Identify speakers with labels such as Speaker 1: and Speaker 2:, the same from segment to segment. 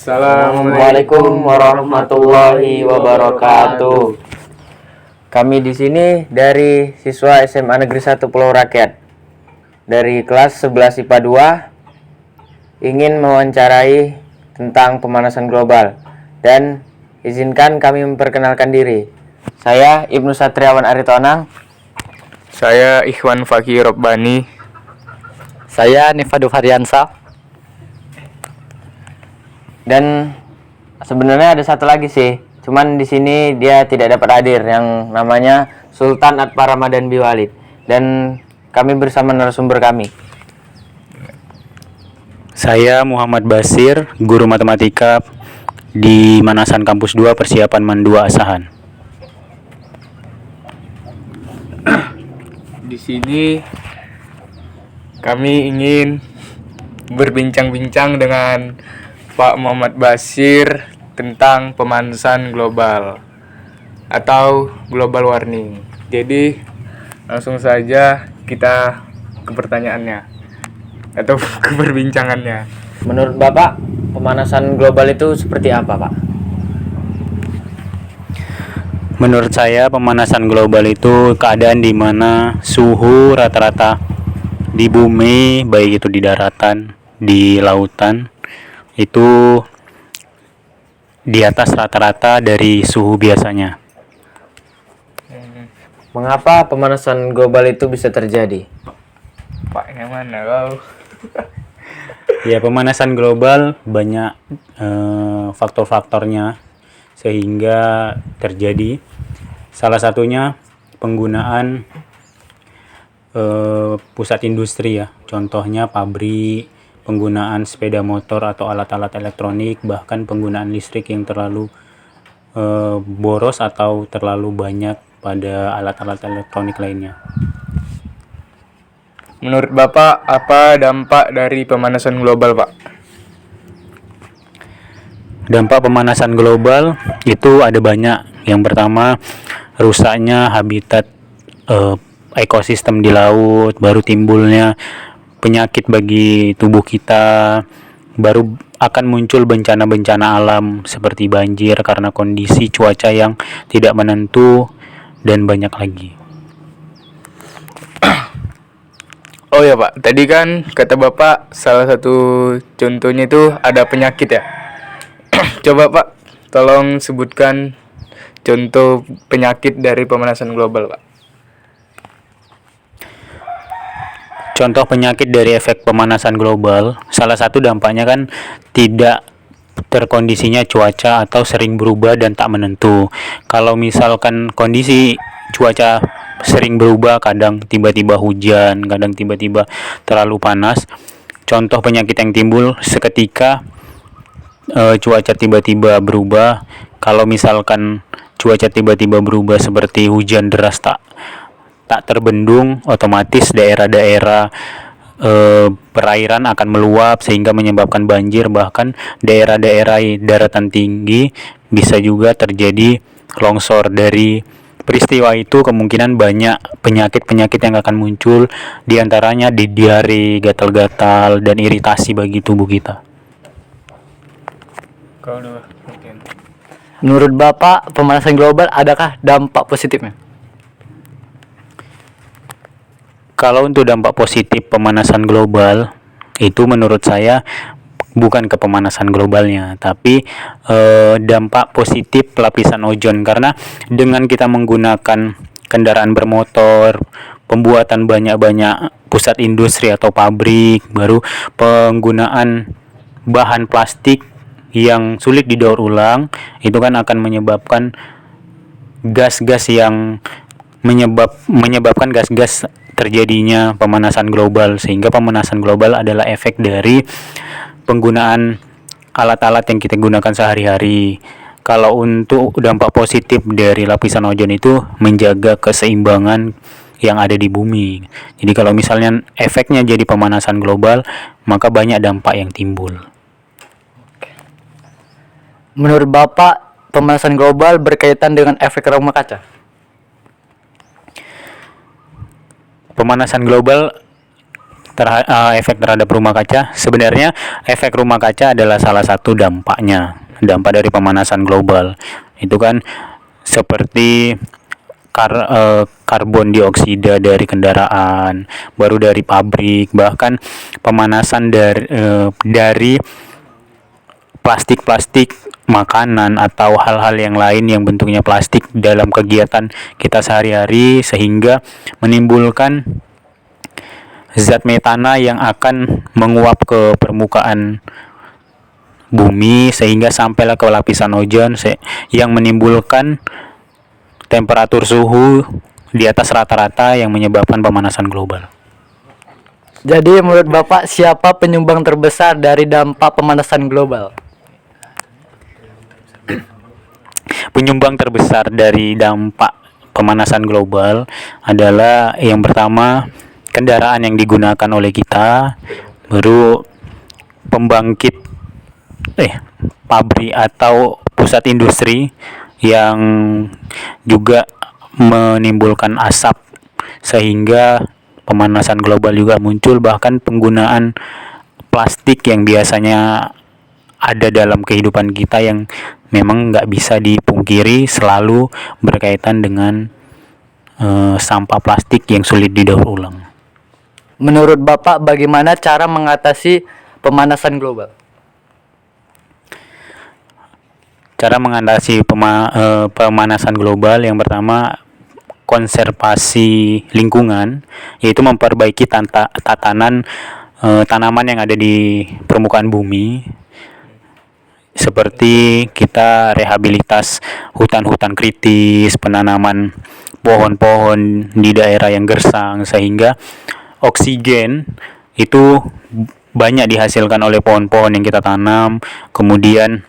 Speaker 1: Assalamualaikum warahmatullahi wabarakatuh. Kami di sini dari siswa SMA Negeri 1 Pulau Rakyat dari kelas 11 IPA 2 ingin mewawancarai tentang pemanasan global dan izinkan kami memperkenalkan diri. Saya Ibnu Satriawan Aritonang.
Speaker 2: Saya Ikhwan Fakih Robbani.
Speaker 3: Saya Nifadu Variansa.
Speaker 1: Dan sebenarnya ada satu lagi sih, cuman di sini dia tidak dapat hadir, yang namanya Sultan Atpa Ramadan Biwalid. Dan kami bersama narasumber kami.
Speaker 4: Saya Muhammad Basir, guru matematika di Manasan Kampus 2 Persiapan MAN 2 Asahan.
Speaker 2: Di sini kami ingin berbincang-bincang dengan Pak Muhammad Basir tentang pemanasan global atau global warming. Jadi langsung saja kita ke pertanyaannya atau ke perbincangannya.
Speaker 1: Menurut Bapak, pemanasan global itu seperti apa, Pak?
Speaker 4: Menurut saya pemanasan global itu keadaan di mana suhu rata-rata di bumi, baik itu di daratan, di lautan, itu di atas rata-rata dari suhu biasanya.
Speaker 1: Mengapa pemanasan global itu bisa terjadi?
Speaker 2: Pak, yang mana kau?
Speaker 4: Ya, pemanasan global banyak faktor-faktornya sehingga terjadi. Salah satunya penggunaan pusat industri ya. Contohnya pabrik, penggunaan sepeda motor atau alat-alat elektronik, bahkan penggunaan listrik yang terlalu boros atau terlalu banyak pada alat-alat elektronik lainnya.
Speaker 2: Menurut Bapak, apa dampak dari pemanasan global, Pak?
Speaker 4: Dampak pemanasan global itu ada banyak. Yang pertama, rusaknya habitat ekosistem di laut, baru timbulnya penyakit bagi tubuh kita, baru akan muncul bencana-bencana alam seperti banjir karena kondisi cuaca yang tidak menentu, dan banyak lagi.
Speaker 2: Oh ya Pak, tadi kan kata Bapak salah satu contohnya itu ada penyakit ya. Coba Pak, tolong sebutkan contoh penyakit dari pemanasan global, Pak.
Speaker 4: Contoh penyakit dari efek pemanasan global, salah satu dampaknya kan tidak terkondisinya cuaca atau sering berubah dan tak menentu. Kalau misalkan kondisi cuaca sering berubah, kadang tiba-tiba hujan, kadang tiba-tiba terlalu panas. Contoh penyakit yang timbul seketika cuaca tiba-tiba berubah. Kalau misalkan cuaca tiba-tiba berubah seperti hujan deras tak terbendung, otomatis daerah-daerah perairan akan meluap sehingga menyebabkan banjir, bahkan daerah-daerah daratan tinggi bisa juga terjadi longsor. Dari peristiwa itu kemungkinan banyak penyakit-penyakit yang akan muncul, diantaranya diare, gatal-gatal, dan iritasi bagi tubuh kita.
Speaker 2: Kau dulu, mungkin.
Speaker 3: Menurut Bapak, pemanasan global adakah dampak positifnya?
Speaker 4: Kalau untuk dampak positif pemanasan global, itu menurut saya bukan ke pemanasan globalnya, tapi dampak positif lapisan ozon. Karena dengan kita menggunakan kendaraan bermotor, pembuatan banyak-banyak pusat industri atau pabrik, baru penggunaan bahan plastik yang sulit didaur ulang, itu kan akan menyebabkan gas-gas yang menyebabkan gas-gas terjadinya pemanasan global. Sehingga pemanasan global adalah efek dari penggunaan alat-alat yang kita gunakan sehari-hari. Kalau untuk dampak positif dari lapisan ozon itu menjaga keseimbangan yang ada di bumi. Jadi kalau misalnya efeknya jadi pemanasan global, maka banyak dampak yang timbul.
Speaker 3: Menurut Bapak, pemanasan global berkaitan dengan efek rumah kaca?
Speaker 4: Pemanasan global efek terhadap rumah kaca. Sebenarnya efek rumah kaca adalah salah satu dampaknya, dampak dari pemanasan global. Itu kan seperti karbon dioksida dari kendaraan, baru dari pabrik, bahkan pemanasan dari plastik-plastik makanan atau hal-hal yang lain yang bentuknya plastik dalam kegiatan kita sehari-hari, sehingga menimbulkan zat metana yang akan menguap ke permukaan bumi sehingga sampailah ke lapisan ozon yang menimbulkan temperatur suhu di atas rata-rata yang menyebabkan pemanasan global.
Speaker 3: Jadi menurut Bapak siapa penyumbang terbesar dari dampak pemanasan global?
Speaker 4: Penyumbang terbesar dari dampak pemanasan global adalah yang pertama kendaraan yang digunakan oleh kita, baru pembangkit pabrik atau pusat industri yang juga menimbulkan asap sehingga pemanasan global juga muncul, bahkan penggunaan plastik yang biasanya ada dalam kehidupan kita yang memang nggak bisa dipungkiri selalu berkaitan dengan sampah plastik yang sulit didaur ulang.
Speaker 3: Menurut Bapak bagaimana cara mengatasi pemanasan global?
Speaker 4: Cara mengatasi pemanasan global yang pertama konservasi lingkungan, yaitu memperbaiki tatanan tanaman yang ada di permukaan bumi, seperti kita rehabilitas hutan-hutan kritis, penanaman pohon-pohon di daerah yang gersang sehingga oksigen itu banyak dihasilkan oleh pohon-pohon yang kita tanam. Kemudian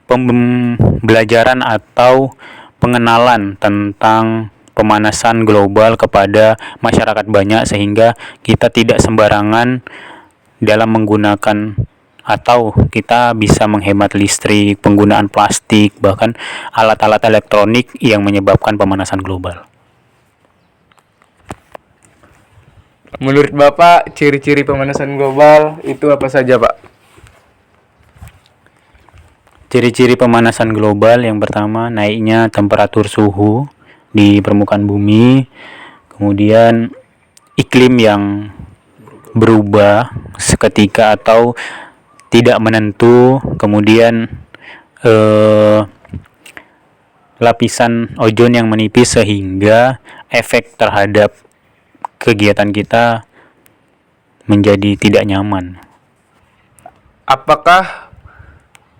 Speaker 4: pembelajaran atau pengenalan tentang pemanasan global kepada masyarakat banyak sehingga kita tidak sembarangan dalam menggunakan atau kita bisa menghemat listrik, penggunaan plastik, bahkan alat-alat elektronik yang menyebabkan pemanasan global.
Speaker 2: Menurut Bapak, ciri-ciri pemanasan global itu apa saja, Pak?
Speaker 4: Ciri-ciri pemanasan global yang pertama naiknya temperatur suhu di permukaan bumi, kemudian iklim yang berubah seketika atau tidak menentu, kemudian lapisan ozon yang menipis sehingga efek terhadap kegiatan kita menjadi tidak nyaman.
Speaker 2: Apakah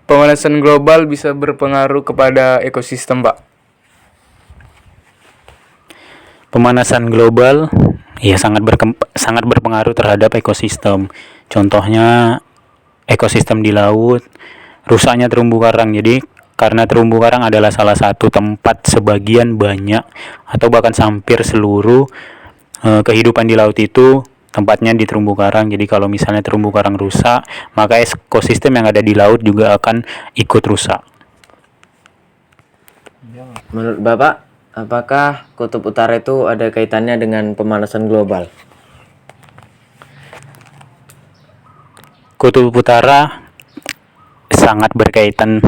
Speaker 2: pemanasan global bisa berpengaruh kepada ekosistem, Pak?
Speaker 4: Pemanasan global ya sangat berpengaruh terhadap ekosistem. Contohnya ekosistem di laut, rusaknya terumbu karang. Jadi karena terumbu karang adalah salah satu tempat sebagian banyak atau bahkan hampir seluruh kehidupan di laut itu tempatnya di terumbu karang. Jadi kalau misalnya terumbu karang rusak, maka ekosistem yang ada di laut juga akan ikut rusak.
Speaker 1: Menurut Bapak, apakah kutub utara itu ada kaitannya dengan pemanasan global?
Speaker 4: Kutub utara sangat berkaitan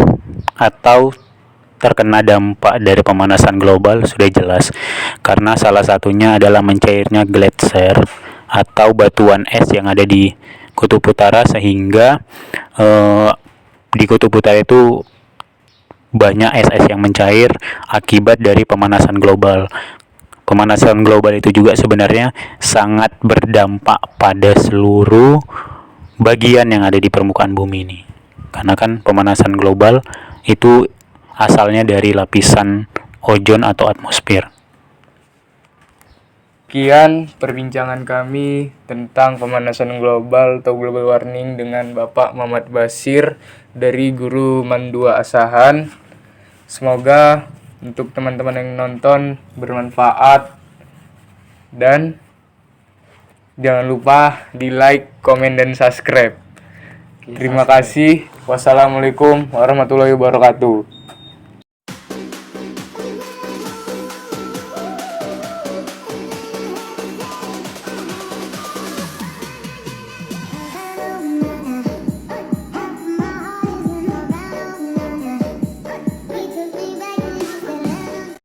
Speaker 4: atau terkena dampak dari pemanasan global sudah jelas, karena salah satunya adalah mencairnya gletser atau batuan es yang ada di kutub utara, sehingga di kutub utara itu banyak es-es yang mencair akibat dari pemanasan global. Pemanasan global itu juga sebenarnya sangat berdampak pada seluruh bagian yang ada di permukaan bumi ini, karena kan pemanasan global itu asalnya dari lapisan ozon atau atmosfer.
Speaker 2: Sekian perbincangan kami tentang pemanasan global atau global warming dengan Bapak Muhammad Basir dari Guru Mandua Asahan. Semoga untuk teman-teman yang nonton bermanfaat, dan jangan lupa di like, komen, dan subscribe. Terima kasih. Wassalamualaikum warahmatullahi wabarakatuh.